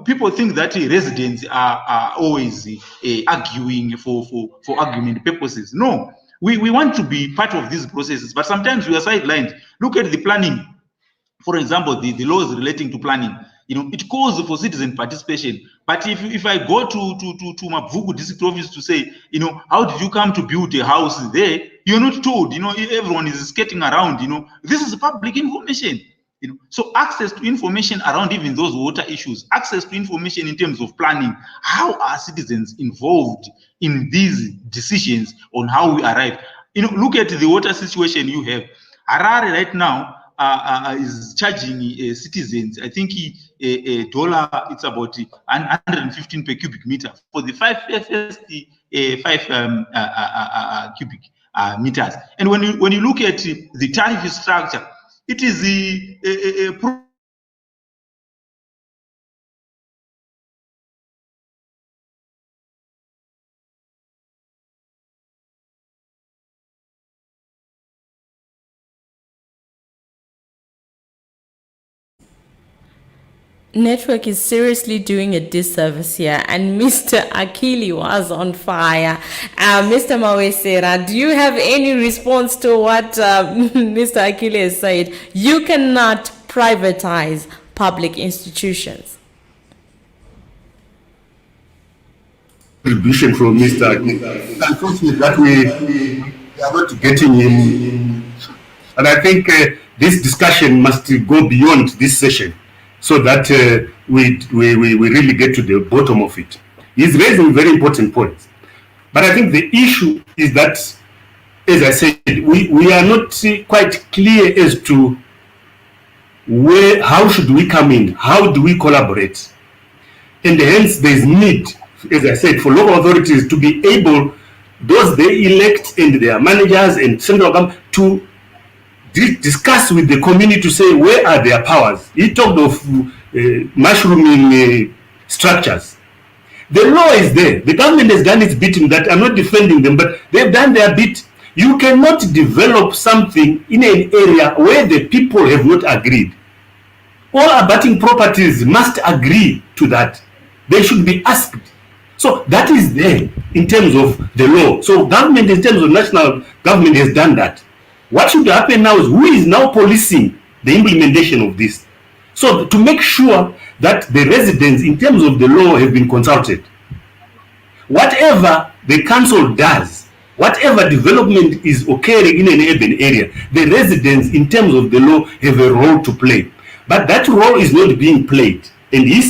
people think that residents are always arguing for argument purposes. No, we want to be part of these processes, but sometimes we are sidelined. Look at the planning. For example, the laws relating to planning, it calls for citizen participation. But if I go to Mavugu district office to say, how did you come to build a house there? You're not told. Everyone is skating around. This is public information. So access to information around even those water issues, access to information in terms of planning. How are citizens involved in these decisions on how we arrive? Look at the water situation you have. Harare right now is charging citizens, I think a dollar, it's about 115 per cubic meter for the five cubic meters. And when you look at the tariff structure, it is a Network is seriously doing a disservice here, and Mr. Akili was on fire. Mr. Mawesera, do you have any response to what Mr. Akili has said? You cannot privatize public institutions. Contribution from Mr. Akili. Unfortunately, that we are not getting in, and I think this discussion must go beyond this session, so that we really get to the bottom of it. He's raising very important points. But I think the issue is that, as I said, we are not quite clear as to how should we come in, how do we collaborate. And hence there is need, as I said, for local authorities to be able, those they elect and their managers and central government, to discuss with the community to say where are their powers. He talked of mushrooming structures. The law is there. The government has done its bit in that. I'm not defending them, but they've done their bit. You cannot develop something in an area where the people have not agreed. All abutting properties must agree to that. They should be asked. So that is there in terms of the law. So government, in terms of national government, has done that. What should happen now is who is now policing the implementation of this? So to make sure that the residents, in terms of the law, have been consulted. Whatever the council does, whatever development is occurring in an urban area, the residents, in terms of the law, have a role to play. But that role is not being played. And he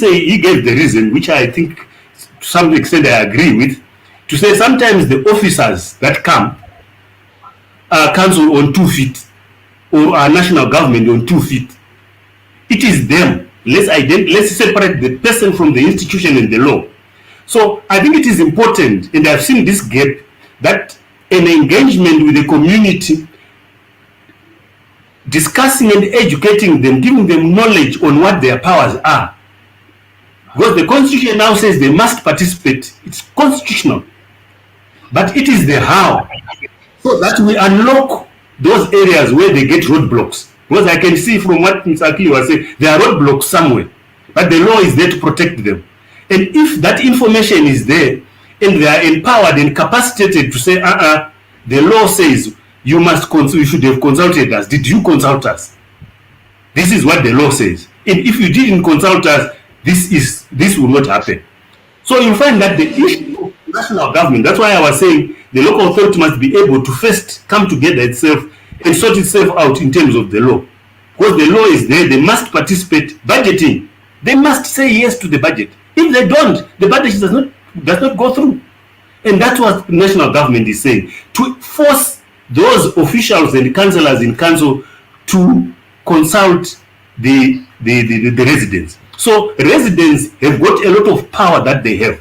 gave the reason, which I think to some extent I agree with, to say sometimes the officers that come, council on 2 feet, or our national government on 2 feet. It is them. Let's separate the person from the institution and the law. So I think it is important, and I've seen this gap, that an engagement with the community discussing and educating them, giving them knowledge on what their powers are. Because the Constitution now says they must participate. It's constitutional. But it is the how. So that we unlock those areas where they get roadblocks. Because I can see from what Mr. Akili was saying, there are roadblocks somewhere. But the law is there to protect them. And if that information is there, and they are empowered and capacitated to say, the law says you should have consulted us. Did you consult us? This is what the law says. And if you didn't consult us, this will not happen. So you find that the issue of national government, that's why I was saying the local authority must be able to first come together itself and sort itself out in terms of the law. Because the law is there, they must participate. Budgeting, they must say yes to the budget. If they don't, the budget does not go through. And that's what the national government is saying, to force those officials and councillors in council to consult the residents. So residents have got a lot of power that they have.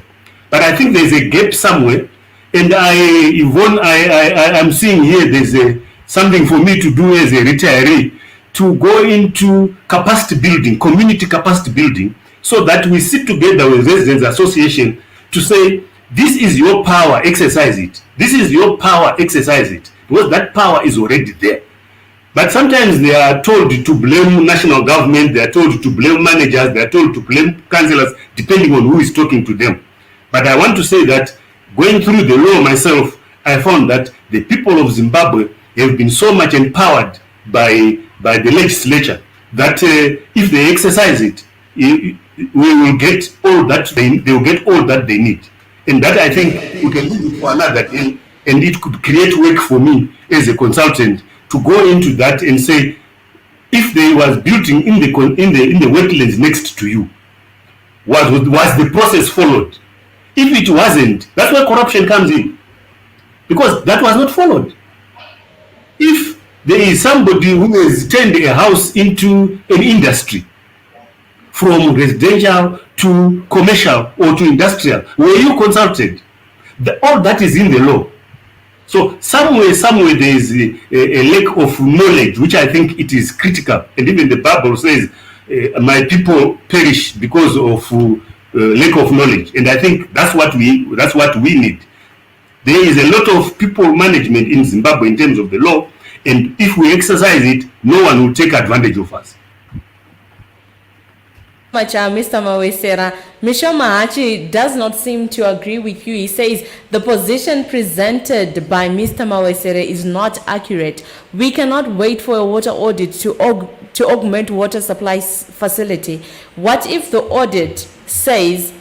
But I think there's a gap somewhere. And Yvonne, I'm seeing here there's something for me to do as a retiree, to go into capacity building, community capacity building, so that we sit together with residents association to say, this is your power, exercise it. This is your power, exercise it. Because that power is already there. But sometimes they are told to blame national government, they are told to blame managers, they are told to blame councillors, depending on who is talking to them. But I want to say that going through the law myself, I found that the people of Zimbabwe have been so much empowered by the legislature that if they exercise it, we will get all that they will get all that they need. And that, I think, we can leave it for another day, and it could create work for me as a consultant to go into that and say, if they was building in the wetlands next to you, was the process followed? If it wasn't, that's where corruption comes in, because that was not followed. If there is somebody who has turned a house into an industry, from residential to commercial or to industrial, were you consulted? All that is in the law. So somewhere there is a lack of knowledge, which I think it is critical. And even the Bible says, my people perish because of lack of knowledge. And I think that's what we need. There is a lot of people management in Zimbabwe in terms of the law, and if we exercise it, no one will take advantage of us. Much, Mr. Mawesera. Michelle Mahachi does not seem to agree with you. He says the position presented by Mr. Mawesera is not accurate. We cannot wait for a water audit to augment water supply facility. What if the audit says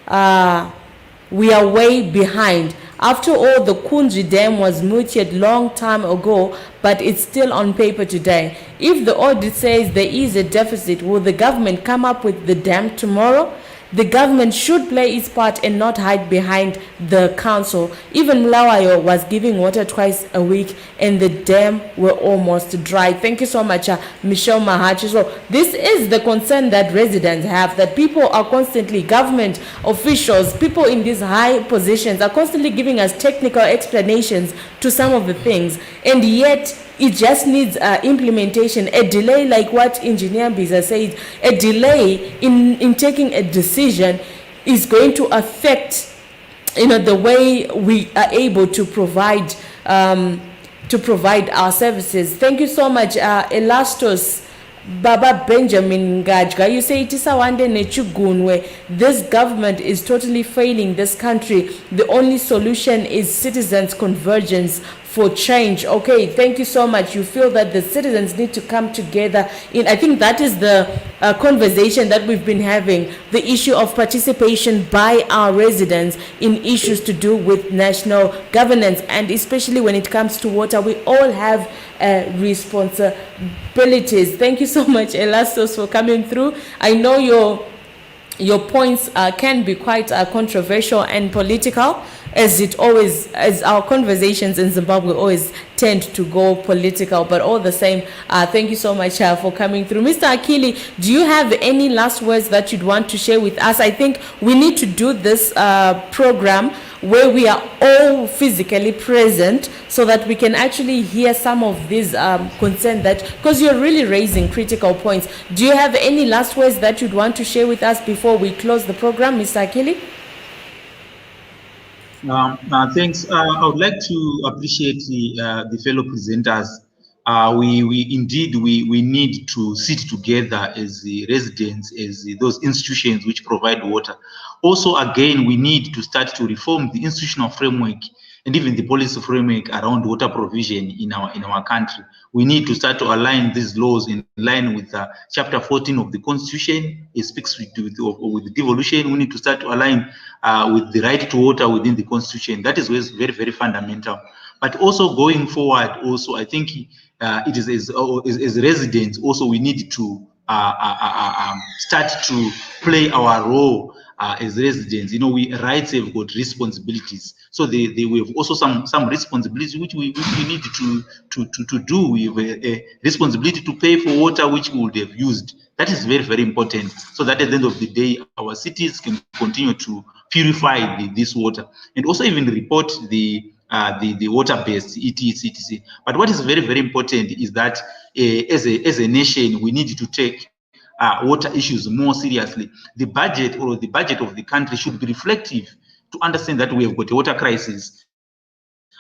we are way behind? After all, the Kunji Dam was mooted long time ago, but it's still on paper today. If the audit says there is a deficit, will the government come up with the dam tomorrow? The government should play its part and not hide behind the council. Even Mlawayo was giving water twice a week and the dam were almost dry. Thank you so much, Michelle Mahachi. So this is the concern that residents have, that people are constantly, government officials, people in these high positions are constantly giving us technical explanations to some of the things, and yet it just needs implementation. A delay, like what Engineer Biza said, a delay in taking a decision is going to affect, the way we are able to provide our services. Thank you so much, Elastos. Baba Benjamin Ngajga, you say Tisawande Nechugunwe. This government is totally failing this country. The only solution is citizens' convergence for change. Okay, thank you so much. You feel that the citizens need to come together I think that is the conversation that we've been having, the issue of participation by our residents in issues to do with national governance, and especially when it comes to water, we all have responsibilities. Thank you so much, Elastos, for coming through. I know your points can be quite controversial and political, as our conversations in Zimbabwe always tend to go political, but all the same, thank you so much for coming through. Mr. Akili, do you have any last words that you'd want to share with us? I think we need to do this program where we are all physically present so that we can actually hear some of these concerns that, because you're really raising critical points. Do you have any last words that you'd want to share with us before we close the program, Mr. Akili? Thanks. I would like to appreciate the fellow presenters. We need to sit together as the residents, as those institutions which provide water. Also, again, we need to start to reform the institutional framework and even the policy framework around water provision in our country. We need to start to align these laws in line with Chapter 14 of the Constitution. It speaks with the devolution. We need to start to align with the right to water within the Constitution. That is very, very fundamental. But also going forward, also I think it is as residents also we need to start to play our role as residents. You know, rights have got responsibilities, so we have also some responsibilities which we need to do. We have a responsibility to pay for water which we would have used. That is very, very important, so that at the end of the day our cities can continue to purify this water and also even report the water-based etc. But what is very, very important is that as a nation we need to take water issues more seriously. The budget of the country should be reflective to understand that we have got a water crisis.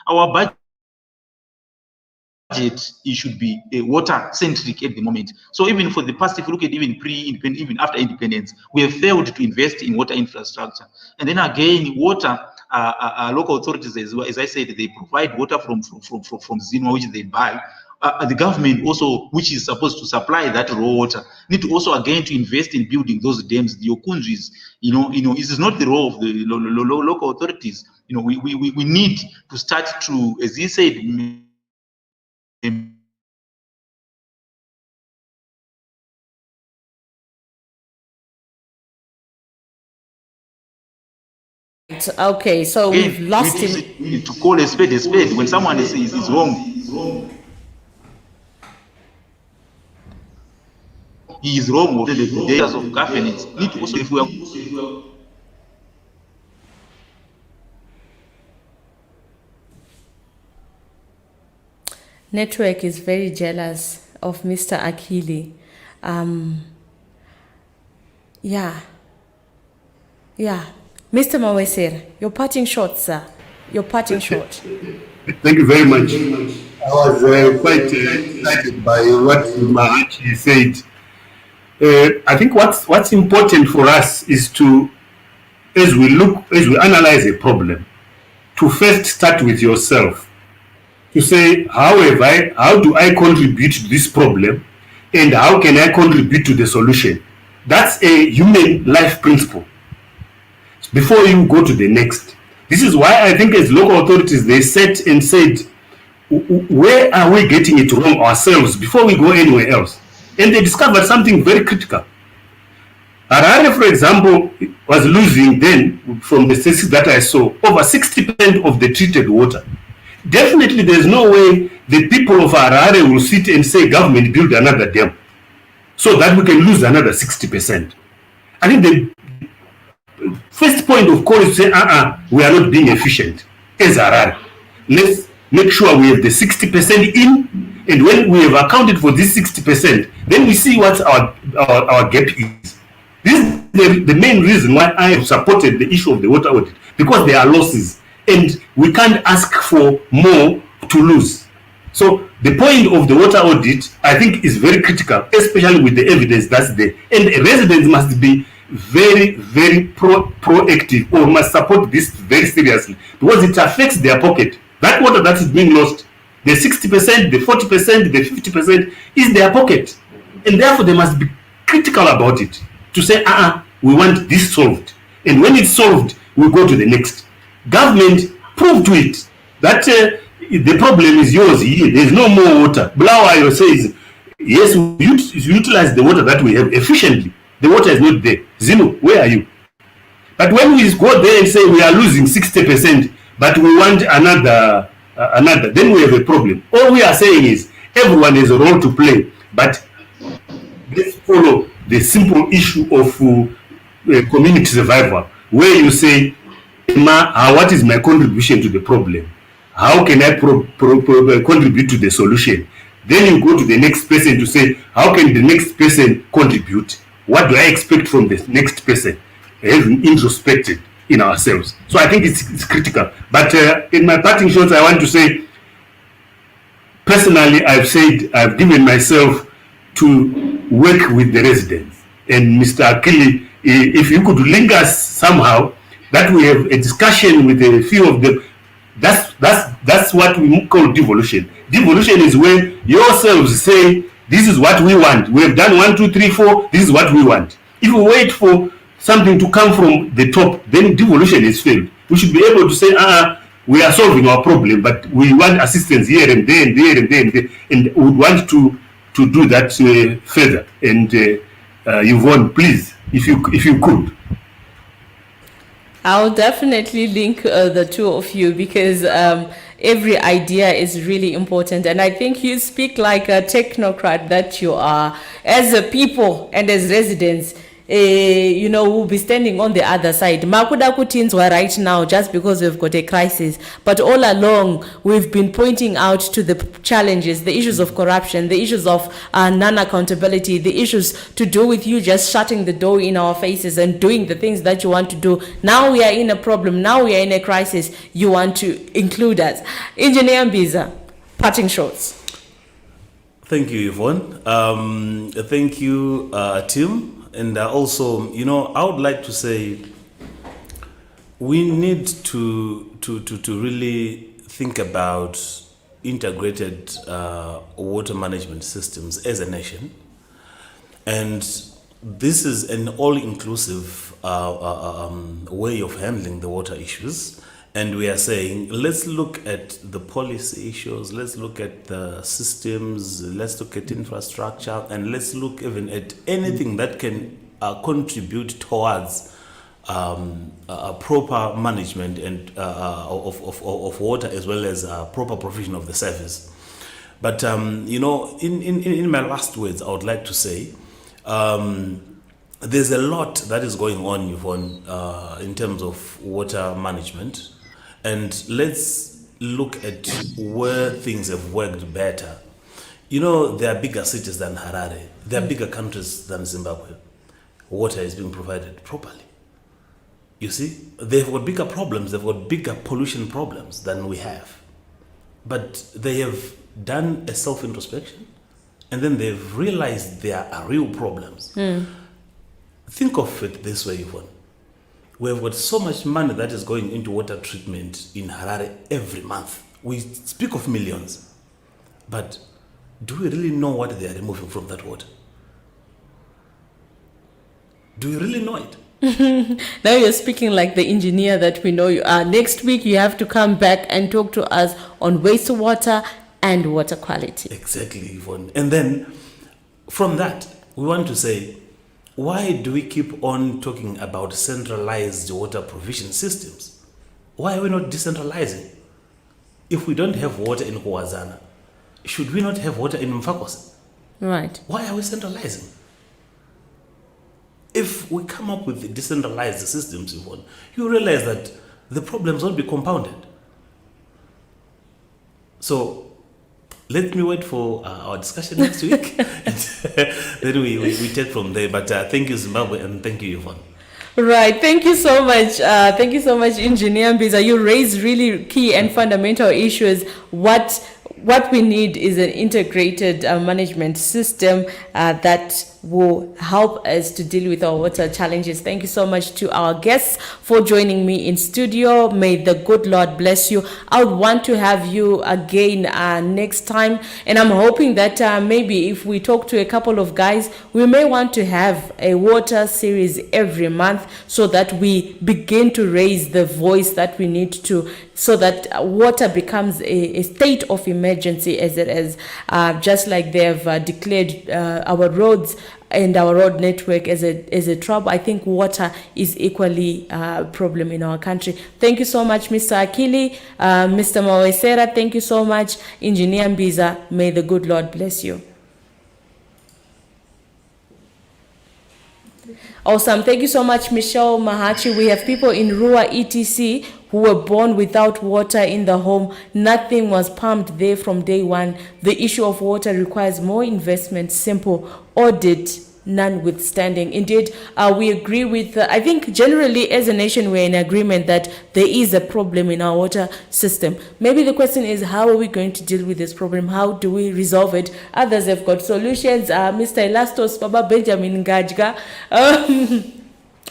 Our budget, it should be water centric at the moment. So even for the past, if you look at even pre-independence, even after independence, we have failed to invest in water infrastructure. And then again, water, local authorities, as I said, they provide water from Zimbabwe, which they buy. The government also, which is supposed to supply that raw water, need to also again to invest in building those dams, the okunjis. You know, it is not the role of the local authorities. You know, we need to start to, as he said, okay, so we've lost him. To call a spade when someone is wrong. He is wrong with the data of governance. Need to also, if we are Network is very jealous of Mr. Akili. Yeah. Mr. Mawesera, your parting shot, sir. Your parting shot. Thank you very much. I was quite excited by what Mahachi said. I think what's important for us is to, as we analyze a problem, to first start with yourself. To say, how do I contribute to this problem, and how can I contribute to the solution? That's a human life principle. Before you go to the next. This is why I think as local authorities, they sat and said, where are we getting it wrong ourselves before we go anywhere else? And they discovered something very critical. Harare, for example, was losing then, from the statistics that I saw, over 60% of the treated water. Definitely there's no way the people of Harare will sit and say, government build another dam, so that we can lose another 60%. I think the first point of call is to say, we are not being efficient as Harare. Let's make sure we have the 60% in, and when we have accounted for this 60%, then we see what our gap is. This is the main reason why I have supported the issue of the water audit, because there are losses, and we can't ask for more to lose. So the point of the water audit, I think, is very critical, especially with the evidence that's there. And residents must be very, very proactive, or must support this very seriously, because it affects their pocket. That water that is being lost, the 60%, the 40%, the 50% is their pocket. And therefore they must be critical about it, to say, we want this solved. And when it's solved, we go to the next. Government, prove to it that the problem is yours here. There's no more water. Blawayo says, yes, we utilize the water that we have efficiently. The water is not there. Zino, where are you? But when we go there and say we are losing 60%, but we want another, then we have a problem. All we are saying is everyone has a role to play, but let's follow the simple issue of community survival, where you say what is my contribution to the problem? How can I contribute to the solution? Then you go to the next person to say, how can the next person contribute? What do I expect from the next person? Introspected in ourselves. So I think it's critical. But in my parting shots, I want to say, personally, I've given myself to work with the residents. And Mr. Akili, if you could link us somehow, that we have a discussion with a few of them. That's what we call devolution. Devolution is when yourselves say, this is what we want. We have done 1, 2, 3, 4. This is what we want. If we wait for something to come from the top, then devolution is failed. We should be able to say, we are solving our problem, but we want assistance here and there and there and there and there, and we would want to do that further. And Yvonne, please, if you could. I'll definitely link the two of you, because every idea is really important. And I think you speak like a technocrat that you are. As a people and as residents, we'll be standing on the other side. Makuda kutinzwa right now just because we've got a crisis. But all along, we've been pointing out to the challenges, the issues of corruption, the issues of non-accountability, the issues to do with you just shutting the door in our faces and doing the things that you want to do. Now we are in a problem. Now we are in a crisis. You want to include us. Engineer Mbiza, parting shots. Thank you, Yvonne. Thank you, Tim. And also, I would like to say we need to really think about integrated water management systems as a nation. And this is an all-inclusive way of handling the water issues. And we are saying, let's look at the policy issues, let's look at the systems, let's look at infrastructure, and let's look even at anything that can contribute towards a proper management and of water, as well as proper provision of the service. But, in my last words, I would like to say, there's a lot that is going on, Yvonne, in terms of water management. And let's look at where things have worked better. There are bigger cities than Harare. There are bigger countries than Zimbabwe. Water is being provided properly. You see, they've got bigger problems. They've got bigger pollution problems than we have. But they have done a self-introspection, and then they've realized there are real problems. Think of it this way, Yvonne. We have got so much money that is going into water treatment in Harare every month. We speak of millions. But do we really know what they are removing from that water? Do you really know it? Now you're speaking like the engineer that we know you are. Next week, you have to come back and talk to us on wastewater and water quality. Exactly, Yvonne. And then from that, we want to say, why do we keep on talking about centralized water provision systems? Why are we not decentralizing? If we don't have water in Huazana, should we not have water in Mfakose? Right. Why are we centralizing? If we come up with decentralized systems, Yvonne, you realize that the problems won't be compounded. So let me wait for our discussion next week. Then we take from there. But thank you, Zimbabwe, and thank you, Yvonne. Right. Thank you so much. Thank you so much, Engineer Mbiza. You raised really key and fundamental issues. What we need is an integrated management system that will help us to deal with our water challenges. Thank you so much to our guests for joining me in studio. May the good Lord bless you. I would want to have you again next time. And I'm hoping that maybe if we talk to a couple of guys, we may want to have a water series every month so that we begin to raise the voice that we need to, so that water becomes a state of emergency as it is, just like they've declared our roads and our road network as a trouble. I think water is equally a problem in our country. Thank you so much, Mr. Akili, Mr. Mawesera. Thank you so much, Engineer Mbiza. May the good Lord bless you. Awesome. Thank you so much, Michelle Mahachi. We have people in Rua ETC who were born without water in the home. Nothing was pumped there from day one. The issue of water requires more investment, simple audit notwithstanding. Indeed, we agree with, I think generally as a nation, we're in agreement that there is a problem in our water system. Maybe the question is, how are we going to deal with this problem? How do we resolve it? Others have got solutions. Mr. Elastos, Baba Benjamin Ngajga,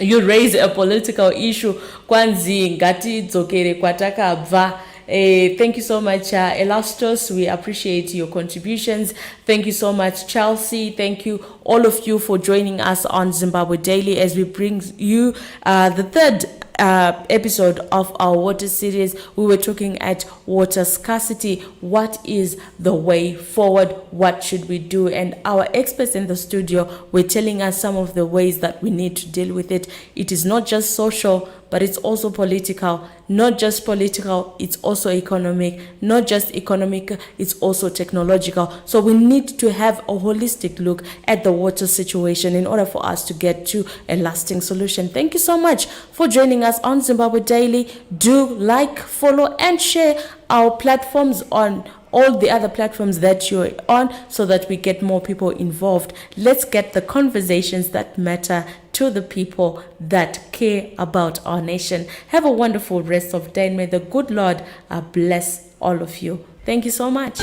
you raise a political issue. Kwanzi ngati dzokere kwatakabva. Thank you so much, Elastos. We appreciate your contributions. Thank you so much, Chelsea. Thank you, all of you, for joining us on Zimbabwe Daily as we bring you the third episode of our water series. We were talking at water scarcity. What is the way forward? What should we do? And our experts in the studio were telling us some of the ways that we need to deal with it. It is not just social, but it's also political. Not just political, it's also economic. Not just economic, it's also technological. So we need to have a holistic look at the water situation in order for us to get to a lasting solution. Thank you so much for joining us on Zimbabwe Daily. Do like, follow, and share our platforms on all the other platforms that you're on so that we get more people involved. Let's get the conversations that matter to the people that care about our nation. Have a wonderful rest of day, and may the good Lord bless all of you. Thank you so much.